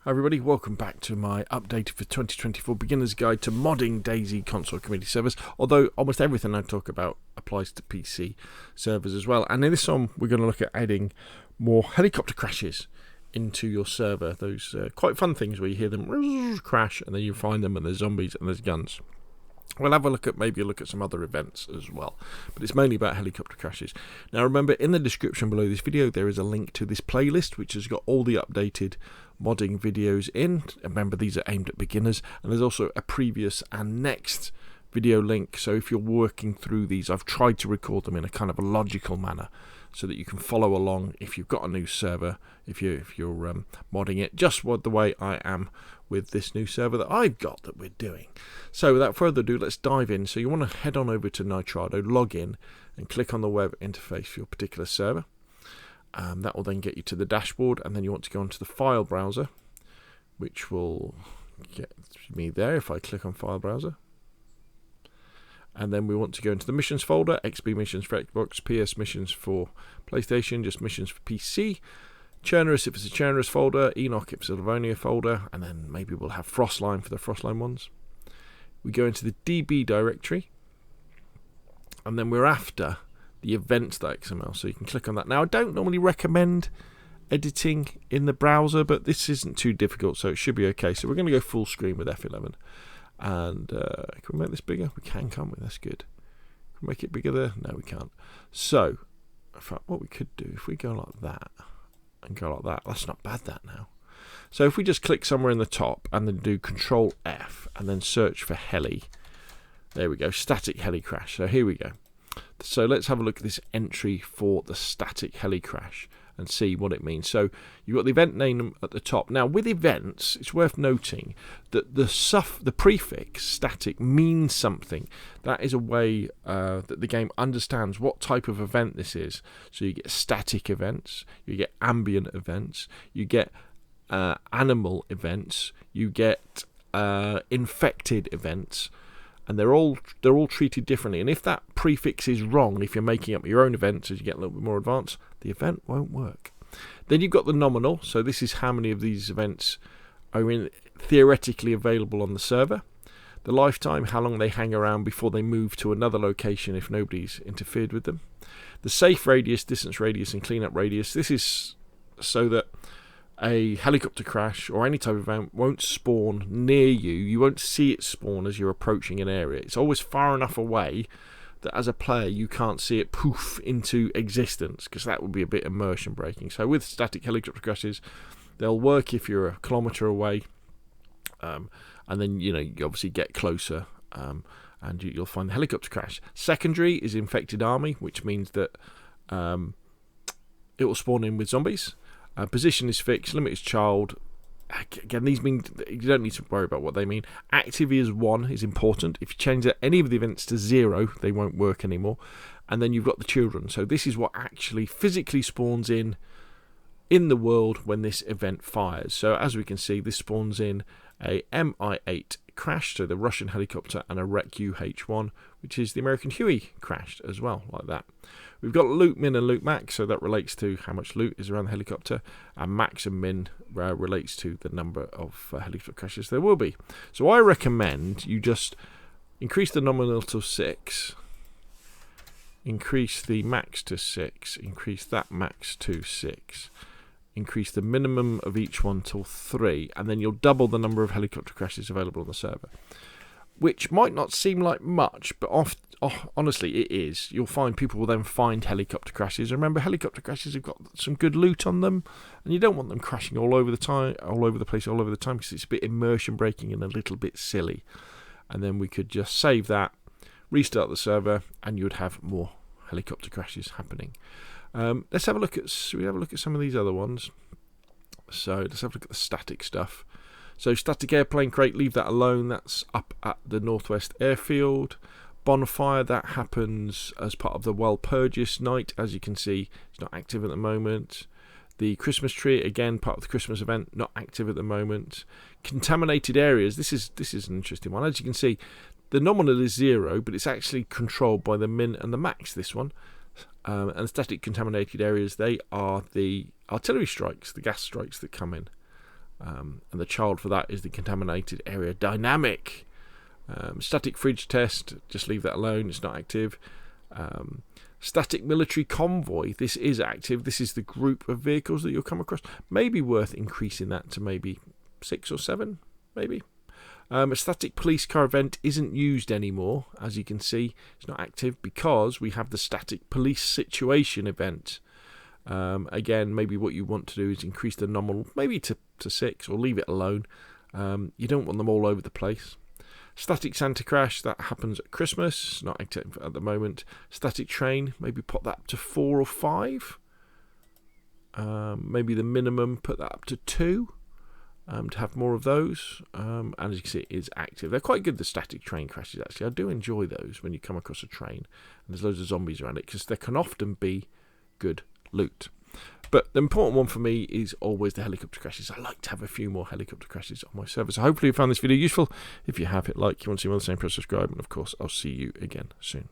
Hi everybody, welcome back to my update for 2024 Beginner's Guide to Modding DayZ Console Community Servers, although almost everything I talk about applies to PC servers as well. And in this one we're going to look at adding more helicopter crashes into your server, those quite fun things where you hear them crash and then you find them and there's zombies and there's guns. We'll have maybe a look at some other events as well, but it's mainly about helicopter crashes. Now remember, in the description below this video there is a link to this playlist which has got all the updated modding videos in. Remember, these are aimed at beginners, and there's also a previous and next video link, so if you're working through these, I've tried to record them in a kind of a logical manner so that you can follow along if you've got a new server, if you're modding it just the way I am with this new server that I've got that we're doing. So without further ado, let's dive in. So you want to head on over to Nitrado, log in and click on the web interface for your particular server. That will then get you to the dashboard, and then you want to go onto the file browser, which will get me there if I click on file browser. And then we want to go into the missions folder, XB missions for Xbox, PS missions for PlayStation, just missions for PC, Chernarus if it's a Chernarus folder, Enoch if it's a Livonia folder, and then maybe we'll have Frostline for the Frostline ones. We go into the DB directory, and then we're after the events.xml, so you can click on that. Now I don't normally recommend editing in the browser, but this isn't too difficult, so it should be okay. So we're going to go full screen with F11, and can we make this bigger? We can, can't we? That's good. Can we make it bigger there? No, we can't. So in fact, what we could do, if we go like that and go like that, that's not bad that now. So if we just click somewhere in the top and then do Control F and then search for Heli, there we go, static heli crash. So here we go. So let's have a look at this entry for the static heli crash and see what it means. So you've got the event name at the top. Now with events, it's worth noting that the prefix static means something. That is a way that the game understands what type of event this is. So you get static events, you get ambient events, you get animal events, you get infected events. And they're all treated differently. And if that prefix is wrong, if you're making up your own events as you get a little bit more advanced, the event won't work. Then you've got the nominal. So this is how many of these events are theoretically available on the server. The lifetime, how long they hang around before they move to another location if nobody's interfered with them. The safe radius, distance radius, and cleanup radius. This is so that a helicopter crash or any type of event won't spawn near you. You won't see it spawn as you're approaching an area. It's always far enough away that as a player you can't see it poof into existence, because that would be a bit immersion breaking. So with static helicopter crashes, they'll work if you're a kilometre away, and then you obviously get closer, and you'll find the helicopter crash. Secondary is infected army, which means that it will spawn in with zombies. Position is fixed, limit is child. Again, these mean you don't need to worry about what they mean. Active is 1 is important. If you change any of the events to 0, they won't work anymore. And then you've got the children. So this is what actually physically spawns in the world when this event fires. So as we can see, this spawns in a Mi-8 crash, so the Russian helicopter, and a Wreck UH-1, which is the American Huey crashed as well, like that. We've got loot min and loot max, so that relates to how much loot is around the helicopter, and max and min relates to the number of helicopter crashes there will be. So I recommend you just increase the nominal to 6, increase the max to 6, increase that max to 6, increase the minimum of each one till 3, and then you'll double the number of helicopter crashes available on the server. Which might not seem like much, but honestly it is. You'll find people will then find helicopter crashes. Remember, helicopter crashes have got some good loot on them, and you don't want them crashing all over the place, all over the time, because it's a bit immersion breaking and a little bit silly. And then we could just save that, restart the server, and you would have more helicopter crashes happening. Let's have a look at. Should we have a look at some of these other ones? So let's have a look at the static stuff. So static airplane crate, leave that alone. That's up at the Northwest Airfield. Bonfire, that happens as part of the Walpurgis night. As you can see, it's not active at the moment. The Christmas tree, again, part of the Christmas event, not active at the moment. Contaminated areas, this is an interesting one. As you can see, the nominal is 0, but it's actually controlled by the min and the max, this one. And static contaminated areas, they are the artillery strikes, the gas strikes that come in. And the child for that is the contaminated area dynamic. Static fridge test, just leave that alone, it's not active. Static military convoy, this is active. This is the group of vehicles that you'll come across. Maybe worth increasing that to maybe 6 or 7, maybe. A static police car event isn't used anymore. As you can see, it's not active because we have the static police situation event. Again, maybe what you want to do is increase the nominal maybe to 6 or leave it alone. You don't want them all over the place. Static Santa crash, that happens at Christmas, not active at the moment. Static train, maybe put that up to 4 or 5. Maybe the minimum, put that up to 2. To have more of those, and as you can see, it is active. They're quite good, the static train crashes, actually. I do enjoy those when you come across a train and there's loads of zombies around it, because there can often be good loot. But the important one for me is always the helicopter crashes. I like to have a few more helicopter crashes on my server. So hopefully you found this video useful. If you have, hit like. You want to see more of the same, press subscribe, and of course I'll see you again soon.